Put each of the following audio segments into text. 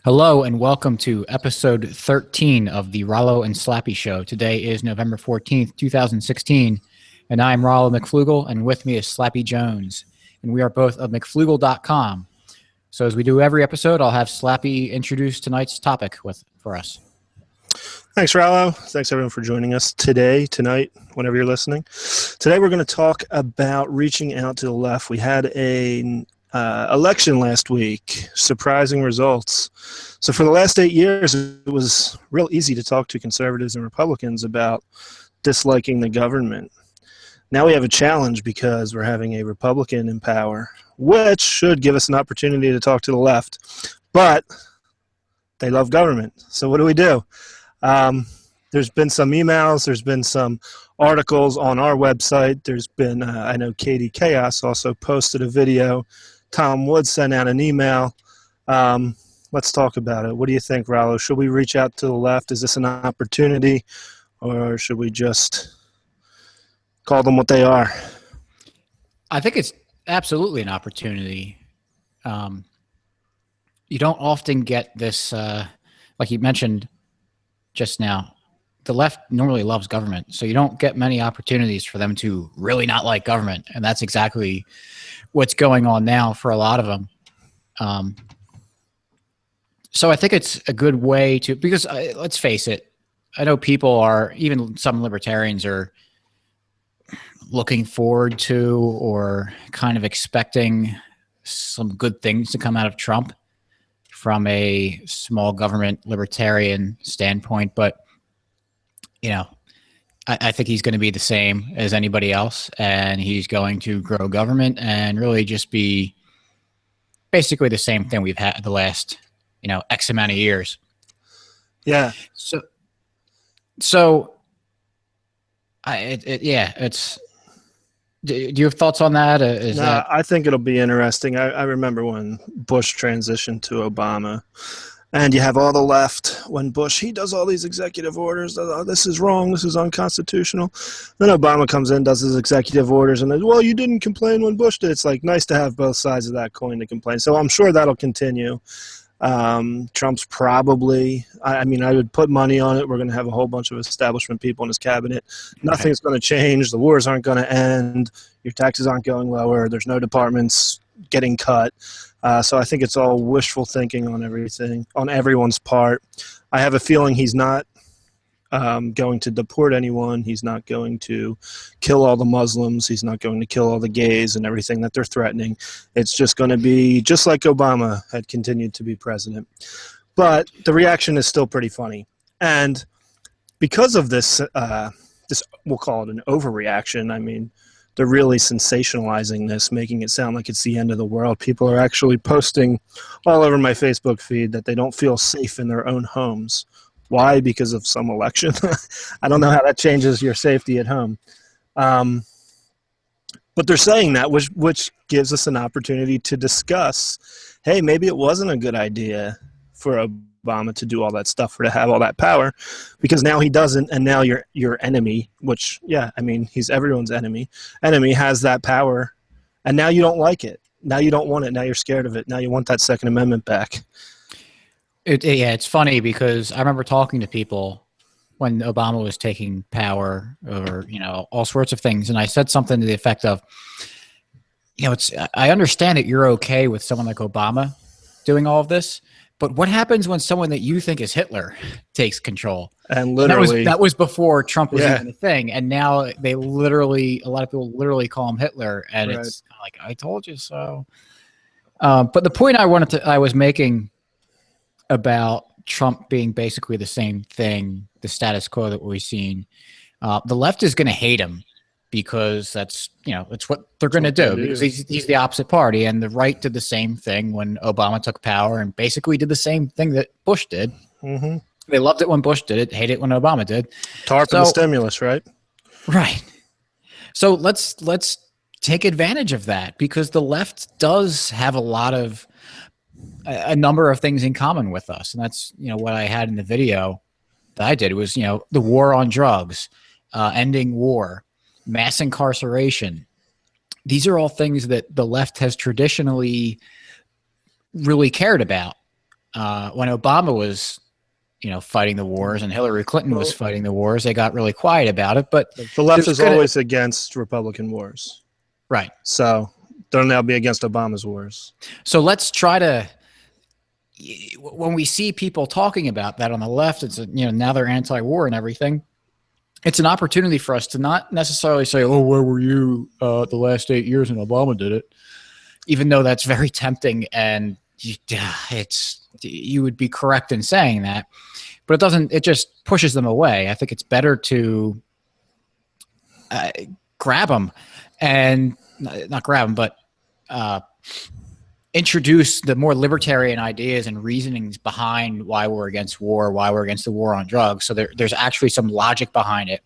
Hello and welcome to episode 13 of the Rollo and Slappy Show. Today is November 14th, 2016, and I'm Rollo McFlugel, and with me is Slappy Jones, and we are both of McFlugel.com. So as we do every episode, I'll have Slappy introduce tonight's topic for us. Thanks, Rollo. Thanks, everyone, for joining us today, tonight, whenever you're listening. Today, we're going to talk about reaching out to the left. We had an election last week, surprising results. So for the last 8 years, it was real easy to talk to conservatives and Republicans about disliking the government. Now we have a challenge because we're having a Republican in power, which should give us an opportunity to talk to the left. But they love government. So what do? There's been some emails. There's been some articles on our website. There's been, I know Katie Chaos also posted a video. Tom Wood sent out an email. Let's talk about it. What do you think, Rollo? Should we reach out to the left? Is this an opportunity, or should we just call them what they are? I think it's absolutely an opportunity. You don't often get this, like you mentioned just now, the left normally loves government, so you don't get many opportunities for them to really not like government, and that's exactly what's going on now for a lot of them. So I think it's a good way to, because let's face it, I know people are, even some libertarians are looking forward to or kind of expecting some good things to come out of Trump from a small government libertarian standpoint, but you know, I think he's going to be the same as anybody else, and he's going to grow government and really just be basically the same thing we've had the last, X amount of years. Yeah. So, it's. Do you have thoughts on that? I think it'll be interesting. I remember when Bush transitioned to Obama, and you have all the left. When Bush, he does all these executive orders. Oh, this is wrong. This is unconstitutional. Then Obama comes in, does his executive orders, and then, well, you didn't complain when Bush did. It's like nice to have both sides of that coin to complain. So I'm sure that'll continue. Trump's probably, I would put money on it. We're going to have a whole bunch of establishment people in his cabinet. Nothing's going to change. The wars aren't going to end. Your taxes aren't going lower. There's no departments getting cut. So I think it's all wishful thinking on everything, on everyone's part. I have a feeling he's not going to deport anyone. He's not going to kill all the Muslims. He's not going to kill all the gays and everything that they're threatening. It's just going to be just like Obama had continued to be president. But the reaction is still pretty funny. And because of this, we'll call it an overreaction. I mean, they're really sensationalizing this, making it sound like it's the end of the world. People are actually posting all over my Facebook feed that they don't feel safe in their own homes. Why? Because of some election. I don't know how that changes your safety at home. But they're saying that, which gives us an opportunity to discuss, hey, maybe it wasn't a good idea for Obama to do all that stuff or to have all that power, because now he doesn't, and now your enemy, which, he's everyone's enemy, has that power, and now you don't like it. Now you don't want it. Now you're scared of it. Now you want that Second Amendment back. It's funny because I remember talking to people when Obama was taking power over, all sorts of things. And I said something to the effect of, I understand that you're okay with someone like Obama doing all of this, but what happens when someone that you think is Hitler takes control? And literally, that was before Trump was even a thing. And now a lot of people literally call him Hitler. And right. It's like, I told you so. But the point I was making about Trump being basically the same thing, the status quo that we've seen, the left is going to hate him because that's what they're going to do, because he's the opposite party, and the right did the same thing when Obama took power and basically did the same thing that Bush did. Mm-hmm. They loved it when Bush did it, hated it when Obama did. TARP and the stimulus, right? Right. So let's take advantage of that, because the left does have a number of things in common with us. And that's, what I had in the video that I did was, the war on drugs, ending war, mass incarceration. These are all things that the left has traditionally really cared about. when Obama was, fighting the wars and Hillary Clinton was fighting the wars, they got really quiet about it. But the left is always against Republican wars. Right. So they'll now be against Obama's wars. So let's try to, when we see people talking about that on the left, it's, now they're anti-war and everything. It's an opportunity for us to not necessarily say, oh, where were you the last 8 years when Obama did it? Even though that's very tempting and you would be correct in saying that, but it doesn't, it just pushes them away. I think it's better to grab them and not grab them, but introduce the more libertarian ideas and reasonings behind why we're against war, why we're against the war on drugs. So there's actually some logic behind it.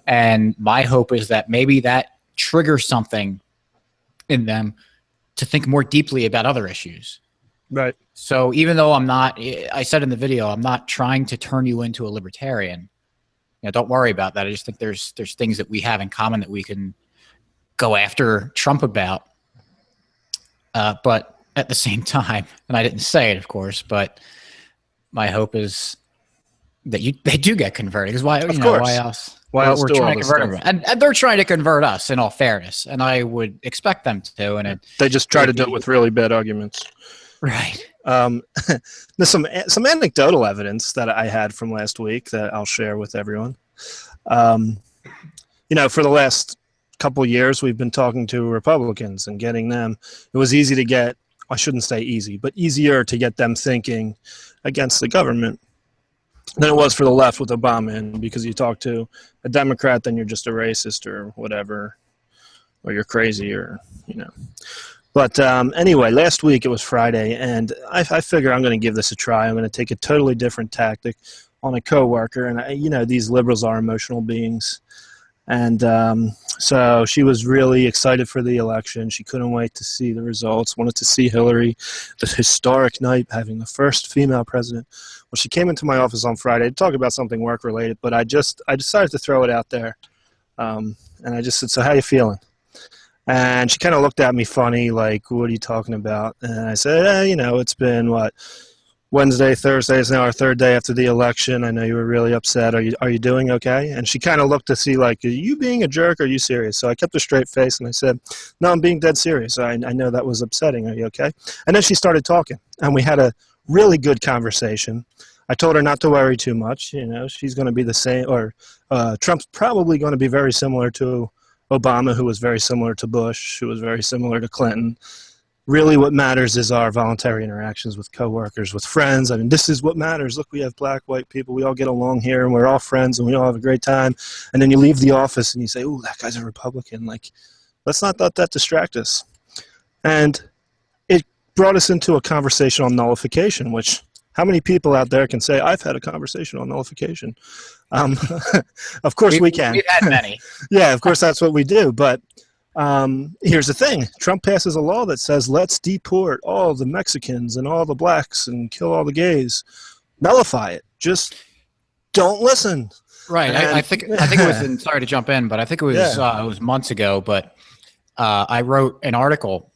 And my hope is that maybe that triggers something in them to think more deeply about other issues. Right. So even though I said in the video, I'm not trying to turn you into a libertarian. Don't worry about that. I just think there's things that we have in common that we can go after Trump about. But at the same time, and I didn't say it, of course, but my hope is that they do get converted. Because why else? Why else we're trying to convert them, and they're trying to convert us. In all fairness, and I would expect them to. And they just try to do it with really bad arguments. Right. There's some anecdotal evidence that I had from last week that I'll share with everyone. For the last couple of years, we've been talking to Republicans and getting them. It was easy to get, I shouldn't say easy, but easier to get them thinking against the government than it was for the left with Obama. And because you talk to a Democrat, then you're just a racist or whatever, or you're crazy or. But anyway, last week it was Friday, and I figure I'm going to give this a try. I'm going to take a totally different tactic on a coworker, and these liberals are emotional beings. And so she was really excited for the election. She couldn't wait to see the results, wanted to see Hillary, the historic night, having the first female president. Well, she came into my office on Friday to talk about something work-related, but I decided to throw it out there. And I just said, so how you feeling? And she kind of looked at me funny, like, what are you talking about? And I said, it's been, Wednesday, Thursday is now our third day after the election. I know you were really upset. Are you doing okay? And she kind of looked to see, like, are you being a jerk or are you serious? So I kept a straight face and I said, no, I'm being dead serious. I know that was upsetting. Are you okay? And then she started talking and we had a really good conversation. I told her not to worry too much. She's going to be the same, or Trump's probably going to be very similar to Obama, who was very similar to Bush, who was very similar to Clinton. Really what matters is our voluntary interactions with coworkers, with friends. I mean, this is what matters. Look, we have black, white people. We all get along here, and we're all friends, and we all have a great time. And then you leave the office, and you say, oh, that guy's a Republican. Like, let's not let that distract us. And it brought us into a conversation on nullification, which how many people out there can say, I've had a conversation on nullification? Of course we can. We've had many. Yeah, of course that's what we do. But here's the thing. Trump passes a law that says, let's deport all the Mexicans and all the blacks and kill all the gays. Nullify it. Just don't listen. Right. And, I think it was, sorry to jump in, but I think it was months ago, but I wrote an article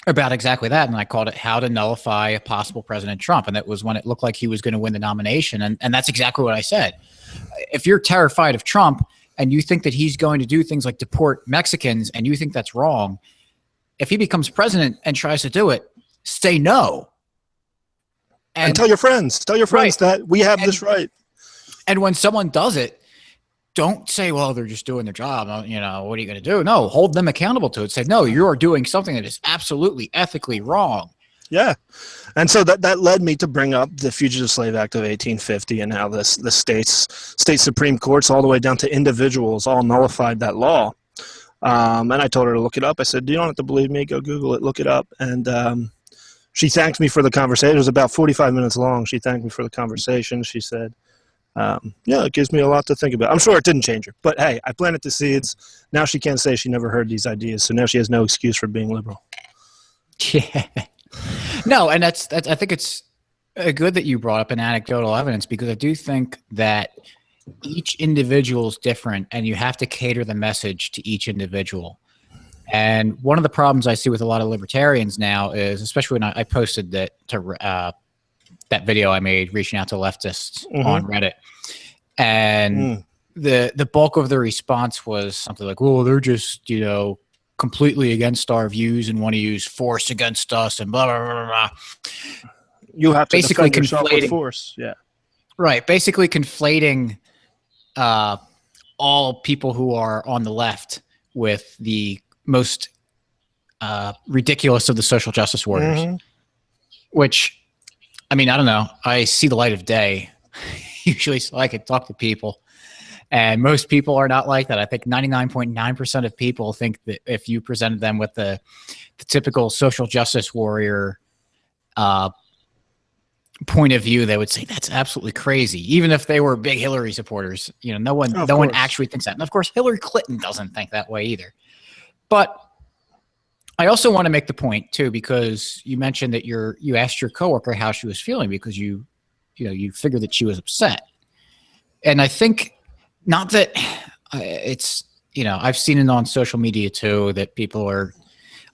about exactly that, and I called it How to Nullify a Possible President Trump. And that was when it looked like he was going to win the nomination. And that's exactly what I said. If you're terrified of Trump and you think that he's going to do things like deport Mexicans and you think that's wrong, if he becomes president and tries to do it, say no. And tell your friends. Tell your friends that we have this right. And when someone does it, don't say, well, they're just doing their job. What are you going to do? No, hold them accountable to it. Say, no, you're doing something that is absolutely ethically wrong. Yeah. And so that led me to bring up the Fugitive Slave Act of 1850 and how the state Supreme Courts all the way down to individuals all nullified that law. And I told her to look it up. I said, you don't have to believe me. Go Google it. Look it up. And she thanked me for the conversation. It was about 45 minutes long. She thanked me for the conversation. She said, it gives me a lot to think about. I'm sure it didn't change her. But, hey, I planted the seeds. Now she can't say she never heard these ideas. So now she has no excuse for being liberal. Yeah. No, and I think it's good that you brought up an anecdotal evidence, because I do think that each individual is different and you have to cater the message to each individual. And one of the problems I see with a lot of libertarians now is, especially when I posted that to that video I made reaching out to leftists on Reddit. And the bulk of the response was something like, well, they're just, you know, completely against our views and want to use force against us and blah, blah, blah, blah. You have to basically defend yourself with conflating force. Yeah. Right. Basically conflating all people who are on the left with the most ridiculous of the social justice warriors, which, I mean, I don't know. I see the light of day usually, so I can talk to people. And most people are not like that. I think 99.9% of people think that if you presented them with the typical social justice warrior point of view, they would say that's absolutely crazy. Even if they were big Hillary supporters, you know, no one actually thinks that. And of course, Hillary Clinton doesn't think that way either. But I also want to make the point too, because you mentioned that you asked your coworker how she was feeling because you figured that she was upset. And I think not that it's, you know, I've seen it on social media too, that people are,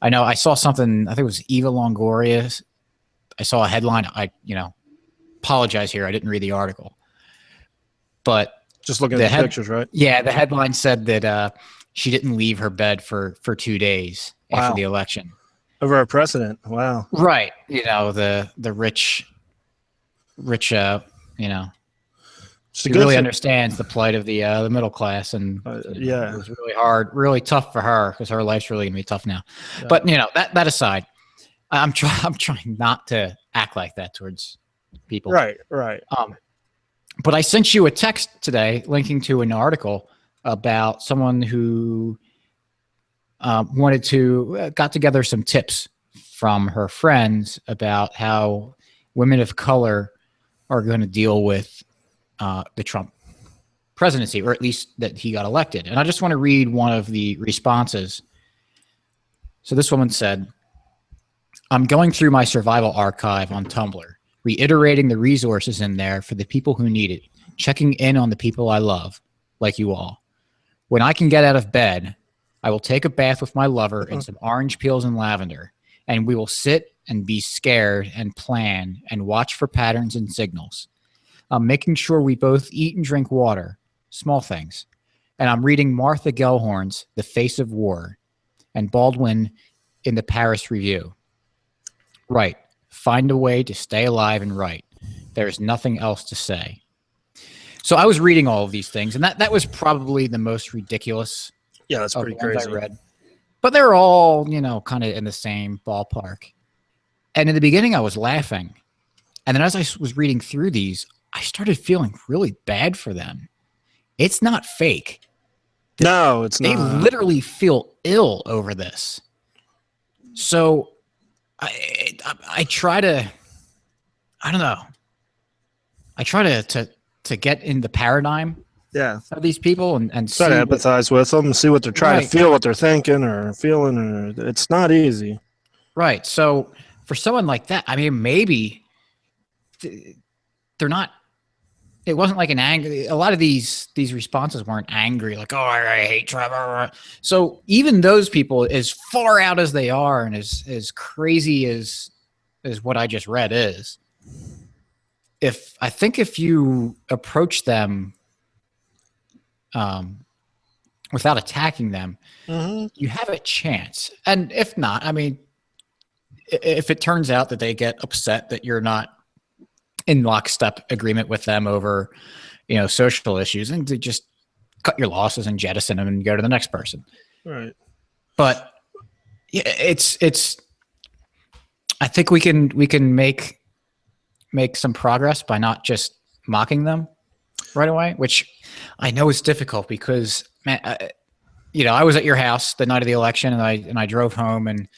I know I saw something, I think it was Eva Longoria. I saw a headline. I, you know, apologize here. I didn't read the article, but just looking at the pictures, right? Yeah. The headline said that she didn't leave her bed for 2 days after the election. Over a president. Wow. Right. You know, the rich, you know, she really understands the plight of the middle class, and you know, it was really hard, really tough for her because her life's really gonna be tough now. Yeah. But you know, that aside, I'm trying not to act like that towards people. Right. But I sent you a text today linking to an article about someone who got together some tips from her friends about how women of color are going to deal with the Trump presidency, or at least that he got elected. And I just want to read one of the responses. So this woman said, I'm going through my survival archive on Tumblr, reiterating the resources in there for the people who need it, checking in on the people I love, like you all. When I can get out of bed, I will take a bath with my lover in some orange peels and lavender, and we will sit and be scared and plan and watch for patterns and signals. I'm making sure we both eat and drink water, small things. And I'm reading Martha Gellhorn's The Face of War and Baldwin in the Paris Review. Right. Find a way to stay alive and write. There is nothing else to say. So I was reading all of these things, and that was probably the most ridiculous. Yeah, that's pretty crazy. I read. But they're all, you know, kind of in the same ballpark. And in the beginning, I was laughing. And then as I was reading through these, I started feeling really bad for them. It's not fake. No, it's not. They literally feel ill over this. So I try to, I don't know. I try to get in the paradigm of these people and try to empathize with them, see what they're trying to feel, what they're thinking or feeling. Or it's not easy. Right. So for someone like that, I mean, maybe they're not, it wasn't like an angry, a lot of these responses weren't angry, like, oh, I hate Trump. So even those people, as far out as they are and as crazy as what I just read is, I think if you approach them without attacking them, you have a chance. And if not, I mean, if it turns out that they get upset that you're not in lockstep agreement with them over, you know, social issues, and to just cut your losses and jettison them and go to the next person. Right. But yeah, it's, I think we can make some progress by not just mocking them right away, which I know is difficult because, man, you know, I was at your house the night of the election and I drove home, and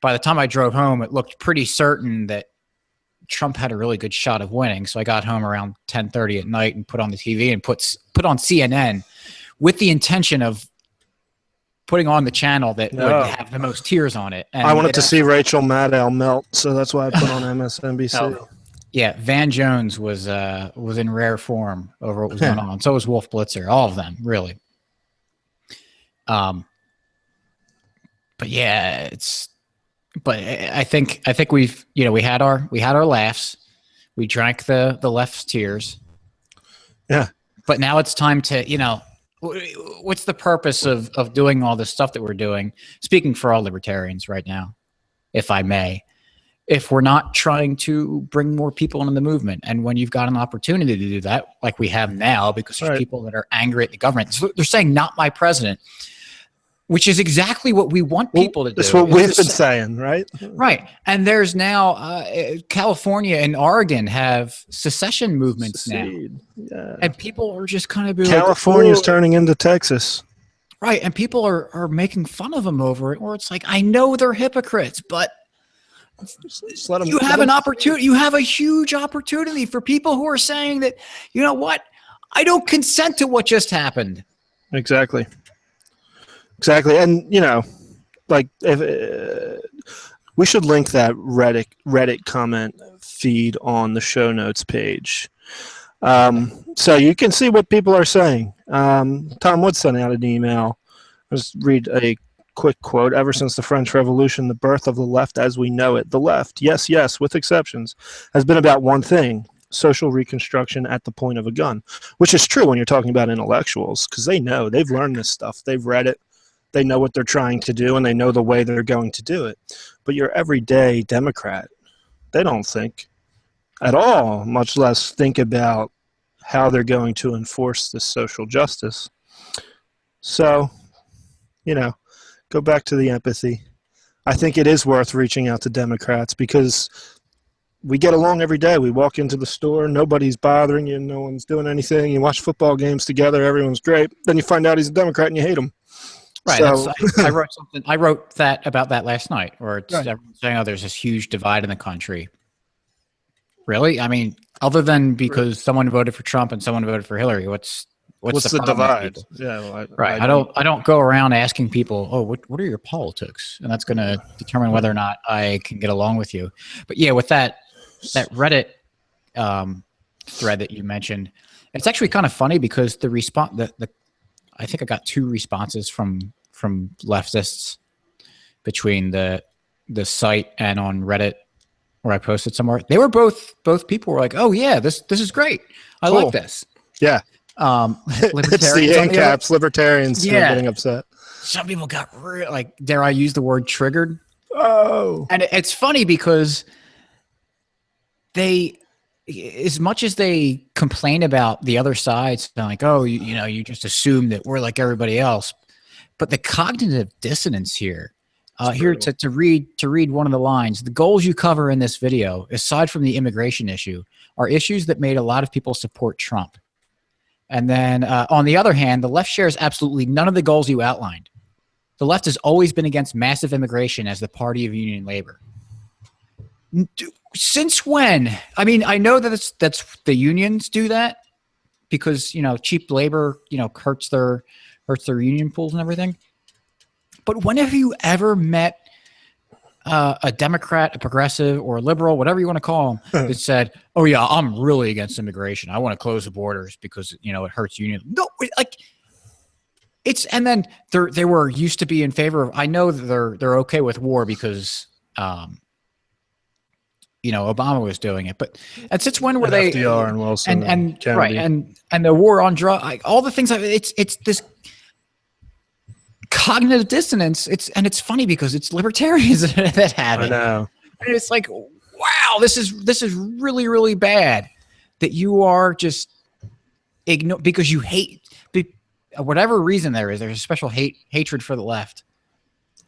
by the time I drove home, it looked pretty certain that Trump had a really good shot of winning. So I got home around 10:30 at night and put on the TV and put on CNN with the intention of putting on the channel that would have the most tears on it. And I wanted to see Rachel Maddow melt, so that's why I put on MSNBC. Yeah, Van Jones was in rare form over what was going on. So was Wolf Blitzer, all of them, really. But yeah, but I think we've, you know, we had our laughs. We drank the left's tears. Yeah. But now it's time to, what's the purpose of doing all this stuff that we're doing? Speaking for all libertarians right now, if I may, if we're not trying to bring more people into the movement. And when you've got an opportunity to do that, like we have now, because there's people that are angry at the government, so they're saying, not my president, which is exactly what we want people to do. That's what we've been saying, right? Right. And there's now California and Oregon have secession movements now. Yeah. And people are just kind of California's turning into Texas. Right. And people are making fun of them over it, or it's like, I know they're hypocrites, but just let them, you have an opportunity. You have a huge opportunity for people who are saying that, you know what? I don't consent to what just happened. Exactly. And, like, if we should link that Reddit comment feed on the show notes page. So you can see what people are saying. Tom Wood sent out an email. I'll just read a quick quote. Ever since the French Revolution, the birth of the left as we know it, the left, yes, with exceptions, has been about one thing: social reconstruction at the point of a gun, which is true when you're talking about intellectuals, because they've learned this stuff. They've read it. They know what they're trying to do, and they know the way they're going to do it. But your everyday Democrat, they don't think at all, much less think about how they're going to enforce this social justice. So, go back to the empathy. I think it is worth reaching out to Democrats, because we get along every day. We walk into the store, nobody's bothering you, no one's doing anything. You watch football games together, everyone's great. Then you find out he's a Democrat and you hate him. Right. So, I wrote something. I wrote that about that last night, where it's everyone saying, "Oh, there's this huge divide in the country." Really? I mean, other than because someone voted for Trump and someone voted for Hillary, what's the divide? Yeah. Well, right. I don't go around asking people, "Oh, what are your politics?" And that's going to determine whether or not I can get along with you. But yeah, with that Reddit thread that you mentioned, it's actually kind of funny, because the response I think I got 2 responses from leftists between the site and on Reddit where I posted somewhere. They were both people were like, "Oh yeah, this is great. I like this." Yeah. It's the ANCAPs, libertarians still getting upset. Some people got dare I use the word, triggered? Oh. And it's funny because they, as much as they complain about the other sides, like, "Oh, you just assume that we're like everybody else," but the cognitive dissonance here, here to read one of the lines: "The goals you cover in this video, aside from the immigration issue, are issues that made a lot of people support Trump. And then, on the other hand, the left shares absolutely none of the goals you outlined. The left has always been against massive immigration as the party of union labor." Since when? I mean, I know that that's the unions do that because, cheap labor, hurts their union pools and everything. But when have you ever met a Democrat, a progressive, or a liberal, whatever you want to call them, that said, "Oh yeah, I'm really against immigration. I want to close the borders because, it hurts union." No, and then they were used to be in favor of, I know that they're okay with war because, Obama was doing it, but and since when were they? FDR and Wilson and right, and the war on drugs, all the things. It's this cognitive dissonance. It's funny because it's libertarians that have it. I know. And it's like, wow, this is really, really bad that you are just because you hate, whatever reason there's a special hatred for the left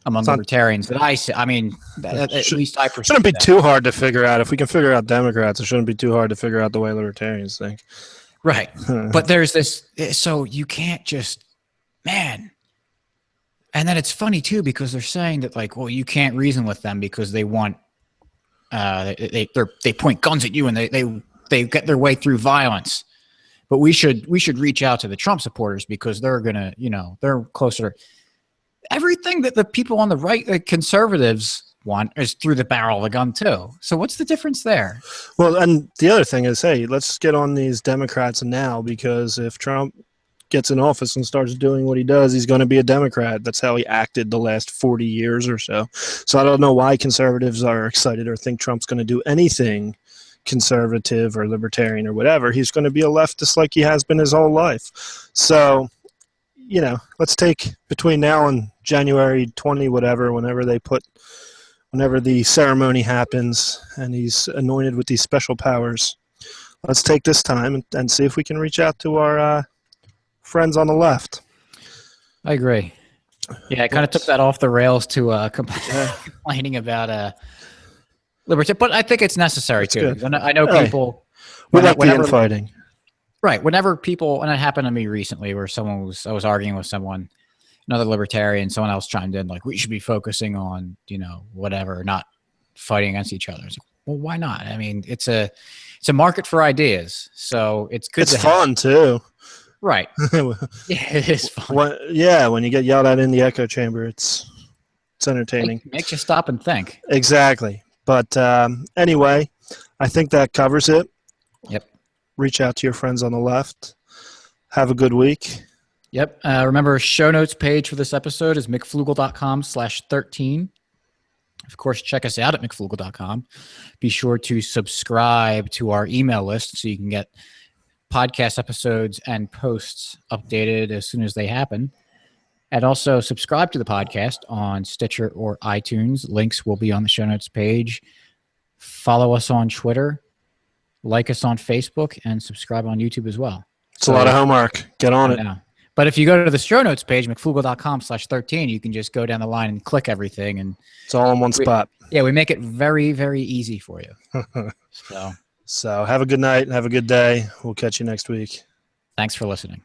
among libertarians that I see. I mean, at least I perceive. Shouldn't be too hard to figure out. If we can figure out Democrats, it shouldn't be too hard to figure out the way libertarians think. Right. But there's this, so you can't just, man. And then it's funny too, because they're saying that, like, well, you can't reason with them because they want, they point guns at you and they get their way through violence. But we should reach out to the Trump supporters because they're gonna, they're closer. Everything that the people on the right, like conservatives, want is through the barrel of a gun too. So what's the difference there? Well, and the other thing is, hey, let's get on these Democrats now, because if Trump gets in office and starts doing what he does, he's going to be a Democrat. That's how he acted the last 40 years or so. So I don't know why conservatives are excited or think Trump's going to do anything conservative or libertarian or whatever. He's going to be a leftist like he has been his whole life. So, let's take between now and January 20, whenever the ceremony happens and he's anointed with these special powers, let's take this time and see if we can reach out to our friends on the left. I agree. Yeah, I kind of took that off the rails to complaining about liberty, but I think it's necessary too. I know people. We like the infighting. Right. Whenever people, and it happened to me recently where I was arguing with someone, another libertarian, someone else chimed in like, we should be focusing on, whatever, not fighting against each other. It's like, well, why not? I mean, it's a market for ideas. So it's good. It's fun too. Right. Yeah, it is fun. When you get yelled at in the echo chamber, it's entertaining. It makes you stop and think. Exactly. But anyway, I think that covers it. Yep. Reach out to your friends on the left. Have a good week. Yep. Remember, show notes page for this episode is mcflugel.com/13. Of course, check us out at mcflugel.com. Be sure to subscribe to our email list so you can get podcast episodes and posts updated as soon as they happen. And also subscribe to the podcast on Stitcher or iTunes. Links will be on the show notes page. Follow us on Twitter, like us on Facebook, and subscribe on YouTube as well. It's a lot of homework. Get on it. But if you go to the show notes page, mcflugel.com/13, you can just go down the line and click everything. And it's all in one spot. Yeah, we make it very, very easy for you. So have a good night and have a good day. We'll catch you next week. Thanks for listening.